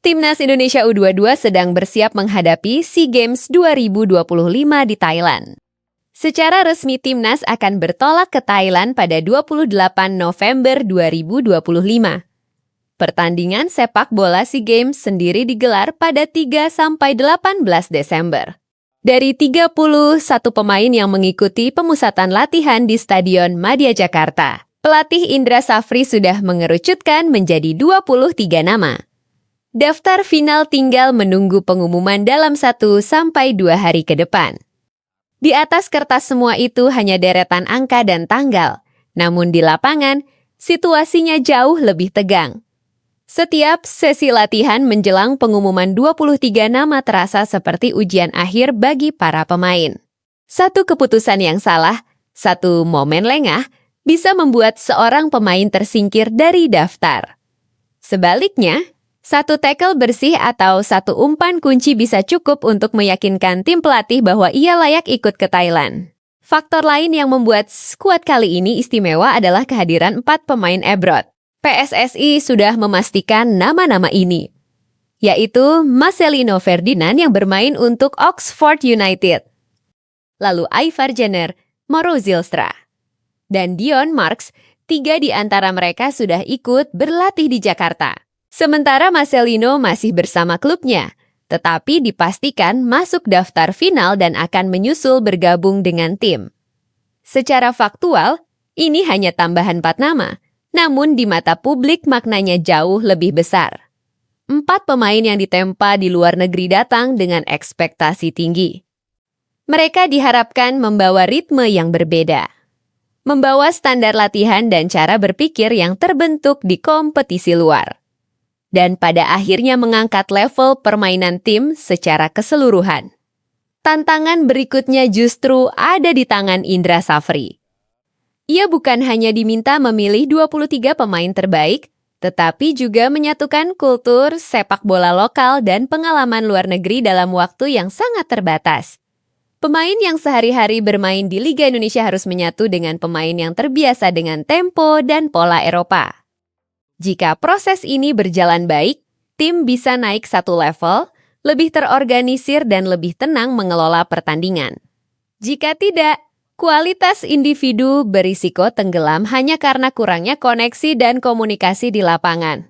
Timnas Indonesia U22 sedang bersiap menghadapi SEA Games 2025 di Thailand. Secara resmi Timnas akan bertolak ke Thailand pada 28 November 2025. Pertandingan sepak bola SEA Games sendiri digelar pada 3-18 Desember. Dari 31 pemain yang mengikuti pemusatan latihan di Stadion Madia Jakarta, pelatih Indra Safri sudah mengerucutkan menjadi 23 nama. Daftar final tinggal menunggu pengumuman dalam 1-2 hari ke depan. Di atas kertas semua itu hanya deretan angka dan tanggal, namun di lapangan, situasinya jauh lebih tegang. Setiap sesi latihan menjelang pengumuman 23 nama terasa seperti ujian akhir bagi para pemain. Satu keputusan yang salah, satu momen lengah, bisa membuat seorang pemain tersingkir dari daftar. Sebaliknya, satu tackle bersih atau satu umpan kunci bisa cukup untuk meyakinkan tim pelatih bahwa ia layak ikut ke Thailand. Faktor lain yang membuat skuad kali ini istimewa adalah kehadiran 4 pemain abroad. PSSI sudah memastikan nama-nama ini, yaitu Marcelino Ferdinand yang bermain untuk Oxford United, lalu Ivar Jenner, Mauro Zylstra, dan Dion Marks. 3 di antara mereka sudah ikut berlatih di Jakarta. Sementara Marcelino masih bersama klubnya, tetapi dipastikan masuk daftar final dan akan menyusul bergabung dengan tim. Secara faktual, ini hanya tambahan 4 nama, namun di mata publik maknanya jauh lebih besar. 4 pemain yang ditempa di luar negeri datang dengan ekspektasi tinggi. Mereka diharapkan membawa ritme yang berbeda, membawa standar latihan dan cara berpikir yang terbentuk di kompetisi luar, dan pada akhirnya mengangkat level permainan tim secara keseluruhan. Tantangan berikutnya justru ada di tangan Indra Safri. Ia bukan hanya diminta memilih 23 pemain terbaik, tetapi juga menyatukan kultur sepak bola lokal dan pengalaman luar negeri dalam waktu yang sangat terbatas. Pemain yang sehari-hari bermain di Liga Indonesia harus menyatu dengan pemain yang terbiasa dengan tempo dan pola Eropa. Jika proses ini berjalan baik, tim bisa naik satu level, lebih terorganisir dan lebih tenang mengelola pertandingan. Jika tidak, kualitas individu berisiko tenggelam hanya karena kurangnya koneksi dan komunikasi di lapangan.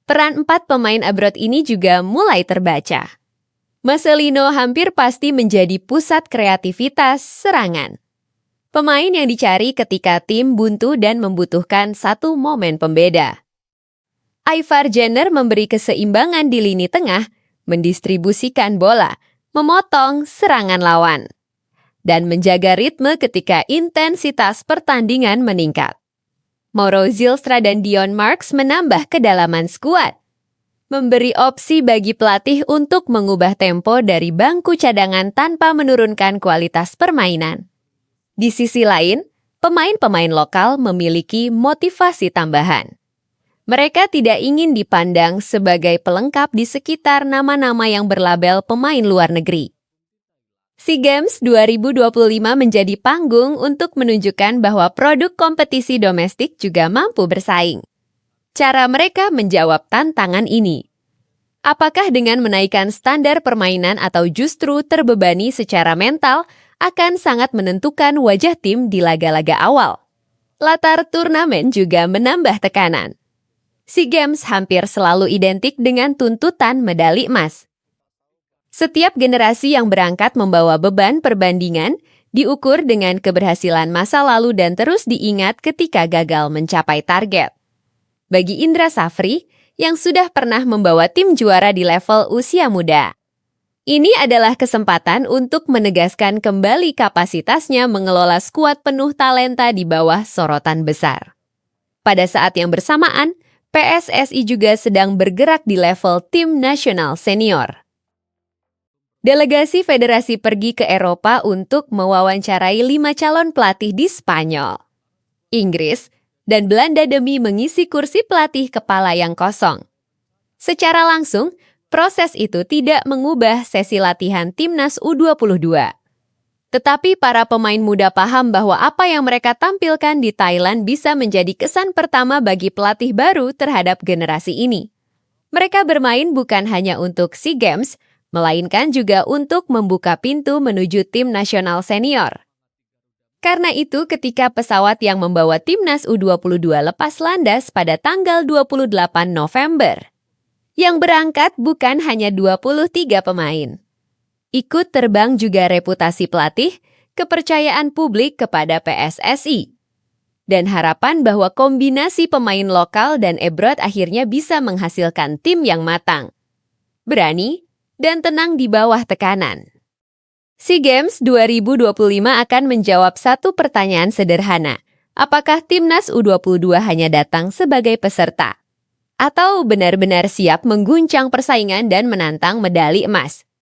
Peran 4 pemain abroad ini juga mulai terbaca. Marcelino hampir pasti menjadi pusat kreativitas serangan. Pemain yang dicari ketika tim buntu dan membutuhkan satu momen pembeda. Ivar Jenner memberi keseimbangan di lini tengah, mendistribusikan bola, memotong serangan lawan, dan menjaga ritme ketika intensitas pertandingan meningkat. Mauro Zylstra dan Dion Marks menambah kedalaman skuad, memberi opsi bagi pelatih untuk mengubah tempo dari bangku cadangan tanpa menurunkan kualitas permainan. Di sisi lain, pemain-pemain lokal memiliki motivasi tambahan. Mereka tidak ingin dipandang sebagai pelengkap di sekitar nama-nama yang berlabel pemain luar negeri. SEA Games 2025 menjadi panggung untuk menunjukkan bahwa produk kompetisi domestik juga mampu bersaing. Cara mereka menjawab tantangan ini. Apakah dengan menaikkan standar permainan atau justru terbebani secara mental akan sangat menentukan wajah tim di laga-laga awal. Latar turnamen juga menambah tekanan. SEA Games hampir selalu identik dengan tuntutan medali emas. Setiap generasi yang berangkat membawa beban perbandingan, diukur dengan keberhasilan masa lalu dan terus diingat ketika gagal mencapai target. Bagi Indra Safri, yang sudah pernah membawa tim juara di level usia muda, ini adalah kesempatan untuk menegaskan kembali kapasitasnya mengelola skuad penuh talenta di bawah sorotan besar. Pada saat yang bersamaan, PSSI juga sedang bergerak di level tim nasional senior. Delegasi federasi pergi ke Eropa untuk mewawancarai 5 calon pelatih di Spanyol, Inggris, dan Belanda demi mengisi kursi pelatih kepala yang kosong. Secara langsung, proses itu tidak mengubah sesi latihan Timnas U22. Tetapi para pemain muda paham bahwa apa yang mereka tampilkan di Thailand bisa menjadi kesan pertama bagi pelatih baru terhadap generasi ini. Mereka bermain bukan hanya untuk SEA Games, melainkan juga untuk membuka pintu menuju tim nasional senior. Karena itu, ketika pesawat yang membawa timnas U22 lepas landas pada tanggal 28 November, yang berangkat bukan hanya 23 pemain. Ikut terbang juga reputasi pelatih, kepercayaan publik kepada PSSI, dan harapan bahwa kombinasi pemain lokal dan abroad akhirnya bisa menghasilkan tim yang matang, berani, dan tenang di bawah tekanan. SEA Games 2025 akan menjawab satu pertanyaan sederhana. Apakah timnas U22 hanya datang sebagai peserta? Atau benar-benar siap mengguncang persaingan dan menantang medali emas?